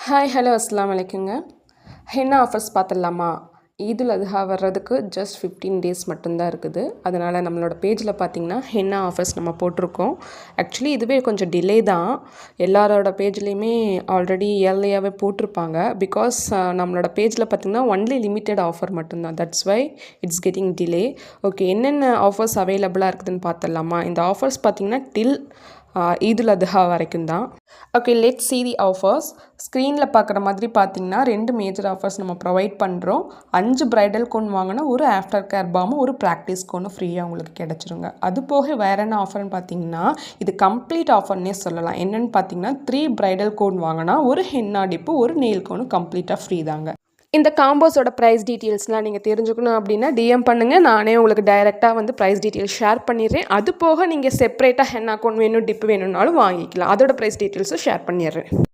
Hi hello அஸ்ஸலாமு அலைக்குங்க. Henna offers பார்த்துடலாமா? ஈதுல் அத்ஹா வர்றதுக்கு ஜஸ்ட் 15 டேஸ் மட்டும்தான் இருக்குது. அதனால் நம்மளோட பேஜில் பார்த்தீங்கன்னா ஹென்னா ஆஃபர்ஸ் நம்ம போட்டிருக்கோம். ஆக்சுவலி இதுவே கொஞ்சம் டிலே தான். எல்லாரோட பேஜ்லேயுமே ஆல்ரெடி இயர்லியாகவே போட்டிருப்பாங்க. பிகாஸ் நம்மளோட பேஜில் பார்த்திங்கன்னா ஒன்லி லிமிட்டெட் ஆஃபர் மட்டும்தான். That's why it's getting delay. Okay, என்னென்ன ஆஃபர்ஸ் அவைலபிளாக இருக்குதுன்னு பார்த்துடலாமா? இந்த ஆஃபர்ஸ் பார்த்திங்கன்னா டில் ஈதுல் அத்ஹா வரைக்கும் தான். Okay, let's see the offers. ஸ்க்ரீனில் பார்க்குற மாதிரி பார்த்தீங்கன்னா 2 மேஜர் ஆஃபர்ஸ் நம்ம ப்ரொவைட் பண்ணுறோம். 5 பிரைடல் கோன் வாங்கினா ஒரு ஆஃப்டர் கேர் பாமும் ஒரு ப்ராக்டிஸ் கோனும் ஃப்ரீயாக உங்களுக்கு கிடச்சிருங்க. அது போக வேறு என்ன ஆஃபர்னு பார்த்தீங்கன்னா இது கம்ப்ளீட் ஆஃபர்னே சொல்லலாம். என்னென்னு பார்த்தீங்கன்னா 3 பிரைடல் கோன் வாங்கினா ஒரு ஹென்னா டிப்பு ஒரு நெயில் கோனும் கம்ப்ளீட்டாக ஃப்ரீ தாங்க. இந்த காம்போஸோட ப்ரைஸ் டீட்டெயில்ஸ்லாம் நீங்கள் தெரிஞ்சுக்கணும் அப்படின்னா டிஎம் பண்ணுங்கள். நானே உங்களுக்கு டைரெக்டாக வந்து ப்ரைஸ் டீட்டெயில்ஸ் ஷேர் பண்ணிடுறேன். அது போக நீங்கள் செப்பரேட்டாக ஹென்னா கோன் வேணும் டிப்பு வேணும்னாலும் வாங்கிக்கலாம். அதோட ப்ரைஸ் டீட்டெயில்ஸும் ஷேர் பண்ணிடுறேன்.